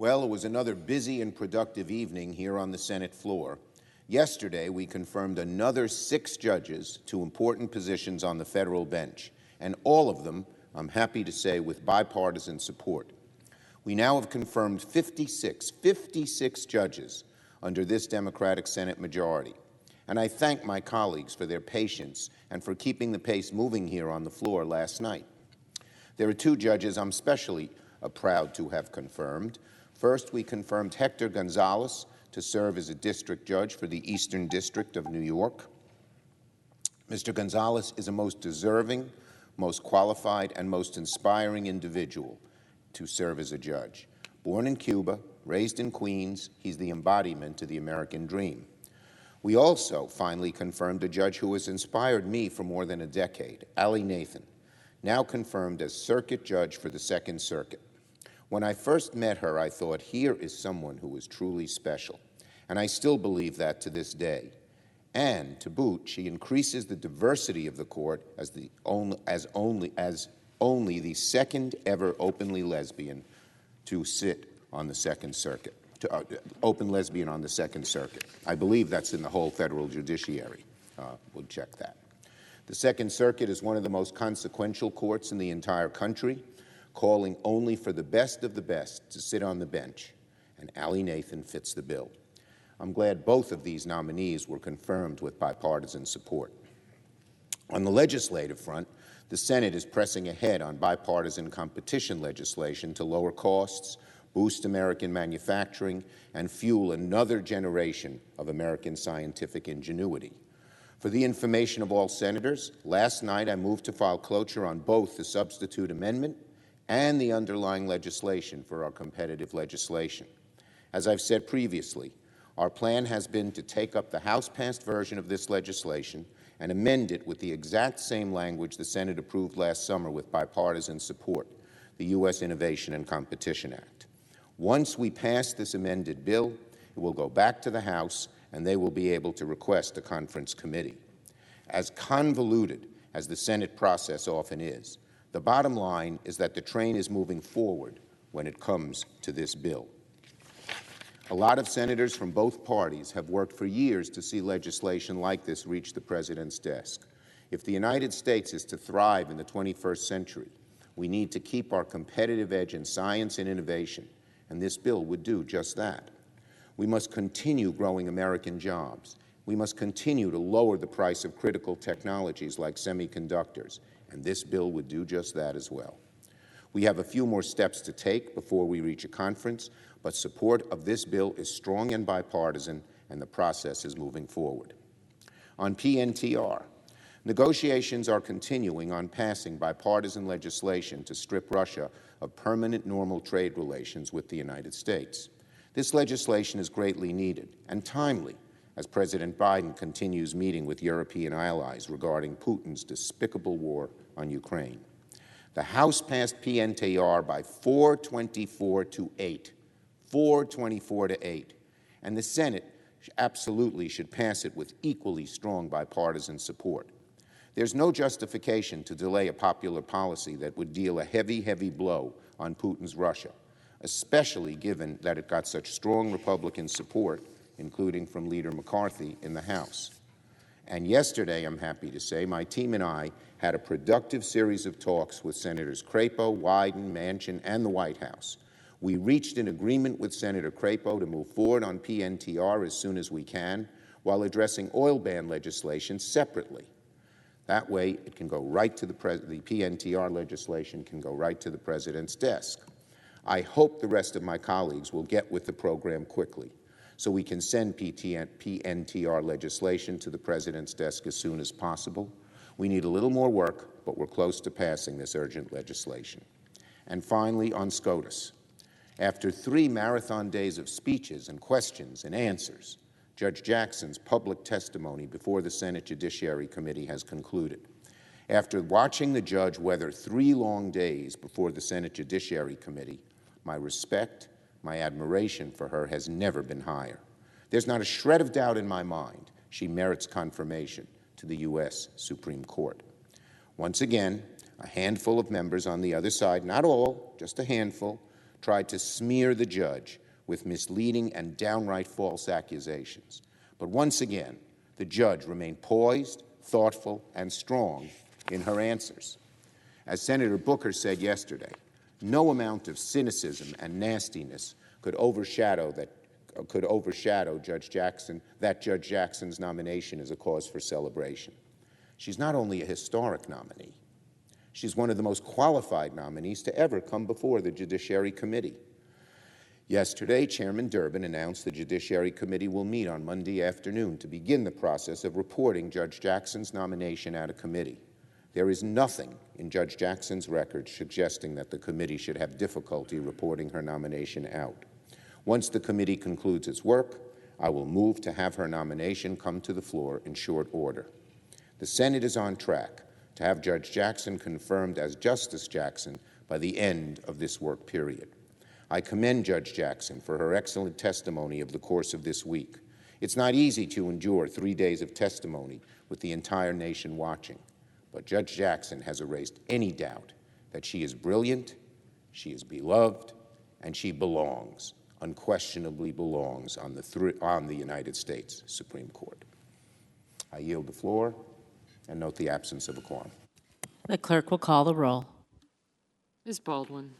Well, it was another busy and productive evening here on the Senate floor. Yesterday, we confirmed another 6 judges to important positions on the federal bench, and all of them, I'm happy to say, with bipartisan support. We now have confirmed 56 judges under this Democratic Senate majority. And I thank my colleagues for their patience and for keeping the pace moving here on the floor last night. There are 2 judges I'm especially proud to have confirmed. First, we confirmed Hector Gonzalez to serve as a district judge for the Eastern District of New York. Mr. Gonzalez is a most deserving, most qualified, and most inspiring individual to serve as a judge. Born in Cuba, raised in Queens, he's the embodiment of the American dream. We also finally confirmed a judge who has inspired me for more than a decade, Ali Nathan, now confirmed as circuit judge for the Second Circuit. When I first met her, I thought, here is someone who is truly special. And I still believe that to this day. And to boot, she increases the diversity of the court as only the second ever openly lesbian to sit on the Second Circuit, open lesbian on the Second Circuit. I believe that's in the whole federal judiciary. We'll check that. The Second Circuit is one of the most consequential courts in the entire country, calling only for the best of the best to sit on the bench, and Ali Nathan fits the bill. I'm glad both of these nominees were confirmed with bipartisan support. On the legislative front, the Senate is pressing ahead on bipartisan competition legislation to lower costs, boost American manufacturing, and fuel another generation of American scientific ingenuity. For the information of all senators, last night I moved to file cloture on both the substitute amendment and the underlying legislation for our competitive legislation. As I've said previously, our plan has been to take up the House-passed version of this legislation and amend it with the exact same language the Senate approved last summer with bipartisan support, the U.S. Innovation and Competition Act. Once we pass this amended bill, it will go back to the House, and they will be able to request a conference committee. As convoluted as the Senate process often is, the bottom line is that the train is moving forward when it comes to this bill. A lot of senators from both parties have worked for years to see legislation like this reach the president's desk. If the United States is to thrive in the 21st century, we need to keep our competitive edge in science and innovation, and this bill would do just that. We must continue growing American jobs. We must continue to lower the price of critical technologies like semiconductors, and this bill would do just that as well. We have a few more steps to take before we reach a conference, but support of this bill is strong and bipartisan, and the process is moving forward. On PNTR, negotiations are continuing on passing bipartisan legislation to strip Russia of permanent normal trade relations with the United States. This legislation is greatly needed and timely as President Biden continues meeting with European allies regarding Putin's despicable war on Ukraine. The House passed PNTR by 424 to 8. 424 to 8. And the Senate absolutely should pass it with equally strong bipartisan support. There's no justification to delay a popular policy that would deal a heavy, heavy blow on Putin's Russia, especially given that it got such strong Republican support, including from Leader McCarthy in the House. And yesterday, I'm happy to say, my team and I had a productive series of talks with Senators Crapo, Wyden, Manchin, and the White House. We reached an agreement with Senator Crapo to move forward on PNTR as soon as we can, while addressing oil ban legislation separately. That way, it can go right to the PNTR legislation can go right to the President's desk. I hope the rest of my colleagues will get with the program quickly, so we can send PNTR legislation to the President's desk as soon as possible. We need a little more work, but we're close to passing this urgent legislation. And finally, on SCOTUS. After 3 marathon days of speeches and questions and answers, Judge Jackson's public testimony before the Senate Judiciary Committee has concluded. After watching the judge weather 3 long days before the Senate Judiciary Committee, my respect, my admiration for her has never been higher. There's not a shred of doubt in my mind she merits confirmation to the U.S. Supreme Court. Once again, a handful of members on the other side, not all, just a handful, tried to smear the judge with misleading and downright false accusations. But once again, the judge remained poised, thoughtful, and strong in her answers. As Senator Booker said yesterday, no amount of cynicism and nastiness could overshadow Judge Jackson's nomination as a cause for celebration. She's not only a historic nominee, she's one of the most qualified nominees to ever come before the Judiciary Committee. Yesterday, Chairman Durbin announced the Judiciary Committee will meet on Monday afternoon to begin the process of reporting Judge Jackson's nomination at a committee. There is nothing in Judge Jackson's record suggesting that the committee should have difficulty reporting her nomination out. Once the committee concludes its work, I will move to have her nomination come to the floor in short order. The Senate is on track to have Judge Jackson confirmed as Justice Jackson by the end of this work period. I commend Judge Jackson for her excellent testimony of the course of this week. It's not easy to endure 3 days of testimony with the entire nation watching, but Judge Jackson has erased any doubt that she is brilliant, she is beloved, and she belongs, unquestionably belongs on the United States Supreme Court. I yield the floor and note the absence of a quorum. The clerk will call the roll. Ms. Baldwin.